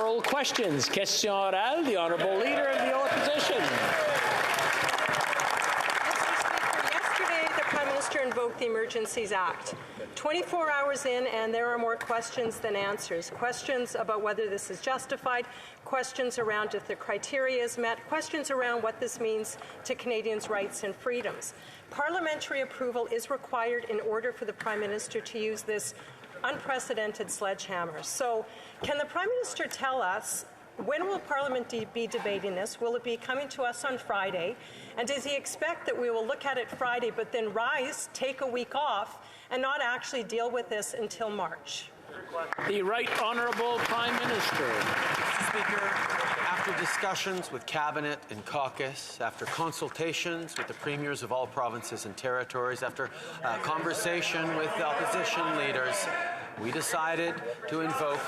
oral questions. Question orale, the Honourable Leader of the Opposition. Yesterday, the Prime Minister invoked the Emergencies Act. 24 hours in, and there are more questions than answers. Questions about whether this is justified, questions around if the criteria is met, questions around what this means to Canadians' rights and freedoms. Parliamentary approval is required in order for the Prime Minister to use this unprecedented sledgehammer. So, can the Prime Minister tell us, when will Parliament be debating this? Will it be coming to us on Friday? And does he expect that we will look at it Friday, but then rise, take a week off, and not actually deal with this until March? The Right Honourable Prime Minister. Mr. Speaker, after discussions with Cabinet and caucus, after consultations with the premiers of all provinces and territories, after conversation with the opposition leaders, we decided to invoke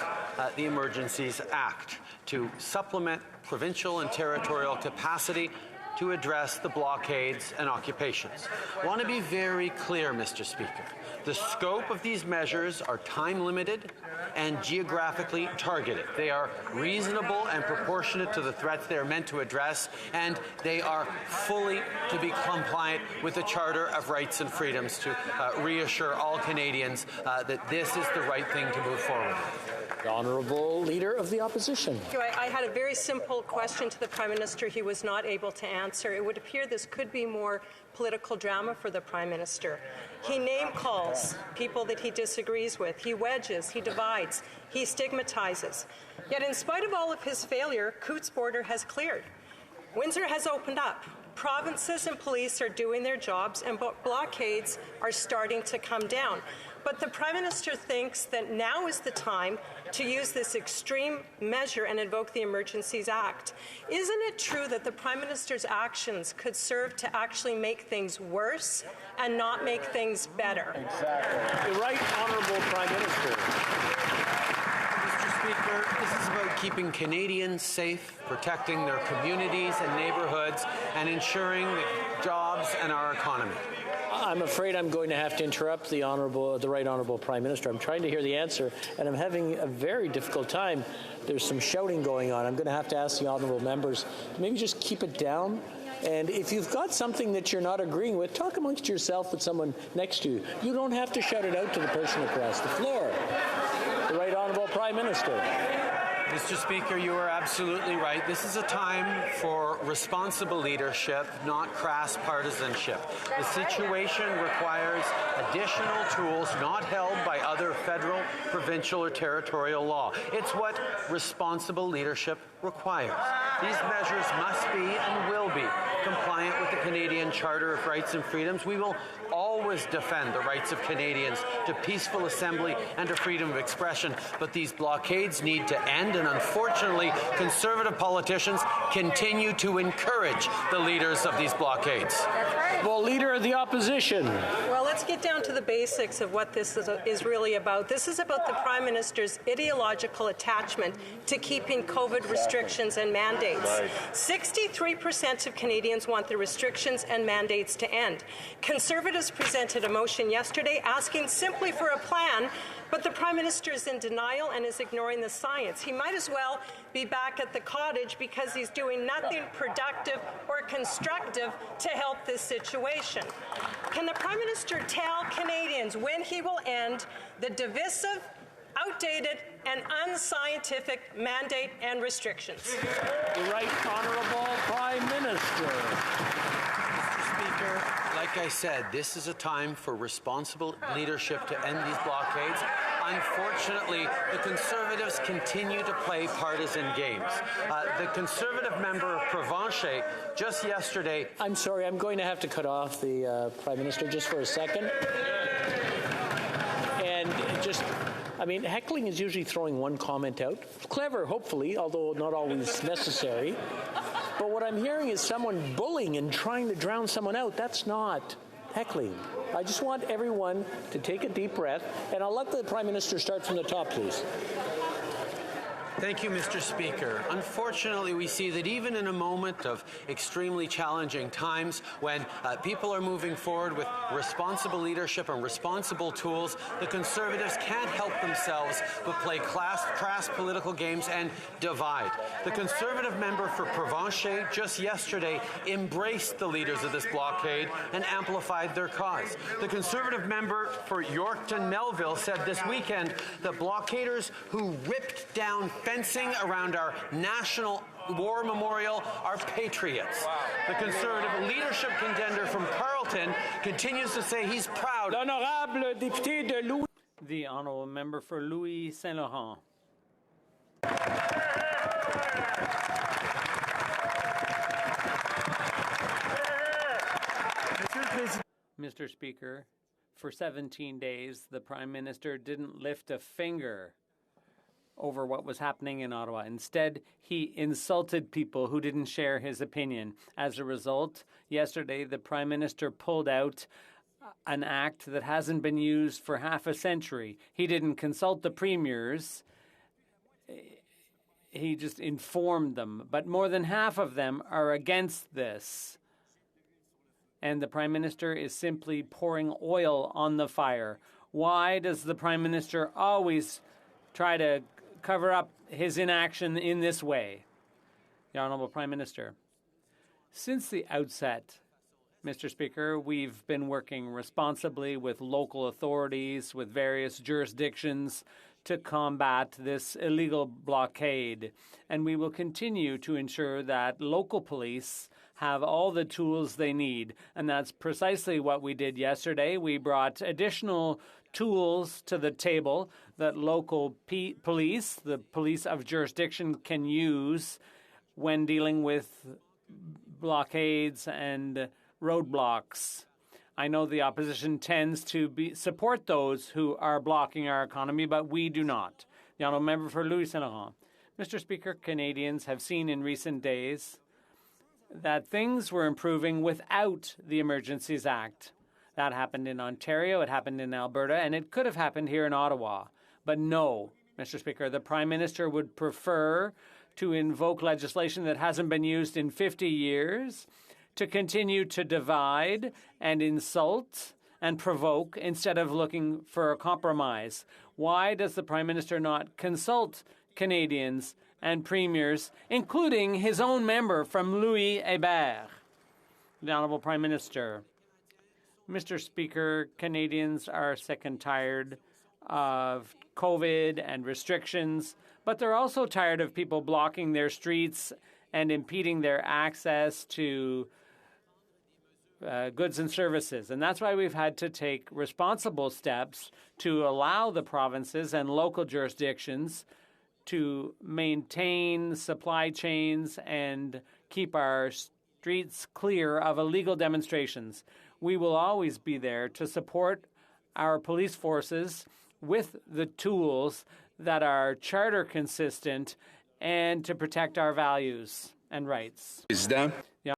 the Emergencies Act to supplement provincial and territorial capacity to address the blockades and occupations. I want to be very clear, Mr. Speaker. The scope of these measures are time-limited and geographically targeted. They are reasonable and proportionate to the threats they are meant to address, and they are fully to be compliant with the Charter of Rights and Freedoms to reassure all Canadians that this is the right thing to move forward with. The Honourable Leader of the Opposition. I had a very simple question to the Prime Minister he was not able to answer. It would appear this could be more political drama for the Prime Minister. He name-calls people that he disagrees with. He wedges, he divides, he stigmatizes. Yet in spite of all of his failure, Coote's border has cleared. Windsor has opened up. Provinces and police are doing their jobs, and blockades are starting to come down. But the Prime Minister thinks that now is the time to use this extreme measure and invoke the Emergencies Act. Isn't it true that the Prime Minister's actions could serve to actually make things worse and not make things better? Exactly. The Right Honourable Prime Minister. Mr. Speaker, this is about keeping Canadians safe, protecting their communities and neighbourhoods, and ensuring the jobs and our economy. I'm afraid I'm going to have to interrupt the Right Honourable Prime Minister. I'm trying to hear the answer, and I'm having a very difficult time. There's some shouting going on. I'm going to have to ask the honourable members to maybe just keep it down. And if you've got something that you're not agreeing with, talk amongst yourself with someone next to you. You don't have to shout it out to the person across the floor. The Right Honourable Prime Minister. Mr. Speaker, you are absolutely right. This is a time for responsible leadership, not crass partisanship. The situation requires additional tools not held by other federal, provincial, or territorial law. It's what responsible leadership requires. These measures must be and will be compliant with the Canadian Charter of Rights and Freedoms. We will always defend the rights of Canadians to peaceful assembly and to freedom of expression, but these blockades need to end, and unfortunately, Conservative politicians continue to encourage the leaders of these blockades. Well, Leader of the Opposition. Well, let's get down to the basics of what this is really about. This is about the Prime Minister's ideological attachment to keeping COVID restrictions and mandates. 63% of Canadians want the restrictions and mandates to end. Conservatives presented a motion yesterday asking simply for a plan, but the Prime Minister is in denial and is ignoring the science. He might as well be back at the cottage because he's doing nothing productive or constructive to help this situation. Can the Prime Minister tell Canadians when he will end the divisive, outdated and unscientific mandate and restrictions? The Right Honourable Prime Minister. Mr. Speaker, like I said, this is a time for responsible leadership to end these blockades. Unfortunately, the Conservatives continue to play partisan games. The Conservative member of Provencher just yesterday... I'm sorry, I'm going to have to cut off the Prime Minister just for a second. And just... I mean, heckling is usually throwing one comment out. Clever, hopefully, although not always necessary. But what I'm hearing is someone bullying and trying to drown someone out. That's not heckling. I just want everyone to take a deep breath, and I'll let the Prime Minister start from the top, please. Thank you, Mr. Speaker. Unfortunately, we see that even in a moment of extremely challenging times, when people are moving forward with responsible leadership and responsible tools, the Conservatives can't help themselves but play crass political games and divide. The Conservative member for Provencher just yesterday embraced the leaders of this blockade and amplified their cause. The Conservative member for Yorkton Melville said this weekend that blockaders who ripped down fencing around our national war memorial are patriots. The Conservative leadership contender from Carleton continues to say he's proud. L'honorable député de Louis. The honourable member for Louis Saint Laurent. Mr. Speaker, for 17 days, the Prime Minister didn't lift a finger over what was happening in Ottawa. Instead, he insulted people who didn't share his opinion. As a result, yesterday, the Prime Minister pulled out an act that hasn't been used for half a century. He didn't consult the premiers. He just informed them. But more than half of them are against this. And the Prime Minister is simply pouring oil on the fire. Why does the Prime Minister always try to cover up his inaction in this way? The Honourable Prime Minister. Since the outset, Mr. Speaker, we've been working responsibly with local authorities, with various jurisdictions to combat this illegal blockade. And we will continue to ensure that local police have all the tools they need. And that's precisely what we did yesterday. We brought additional tools to the table that local police, the police of jurisdiction, can use when dealing with blockades and roadblocks. I know the opposition tends to support those who are blocking our economy, but we do not. The honourable member for Louis Saint Laurent. Mr. Speaker, Canadians have seen in recent days that things were improving without the Emergencies Act. That happened in Ontario, it happened in Alberta, and it could have happened here in Ottawa. But no, Mr. Speaker, the Prime Minister would prefer to invoke legislation that hasn't been used in 50 years, to continue to divide and insult and provoke instead of looking for a compromise. Why does the Prime Minister not consult Canadians and premiers, including his own member from Louis Hébert? The Honourable Prime Minister. Mr. Speaker, Canadians are sick and tired of COVID and restrictions, but they're also tired of people blocking their streets and impeding their access to goods and services. And that's why we've had to take responsible steps to allow the provinces and local jurisdictions to maintain supply chains and keep our streets clear of illegal demonstrations. We will always be there to support our police forces with the tools that are charter consistent and to protect our values and rights.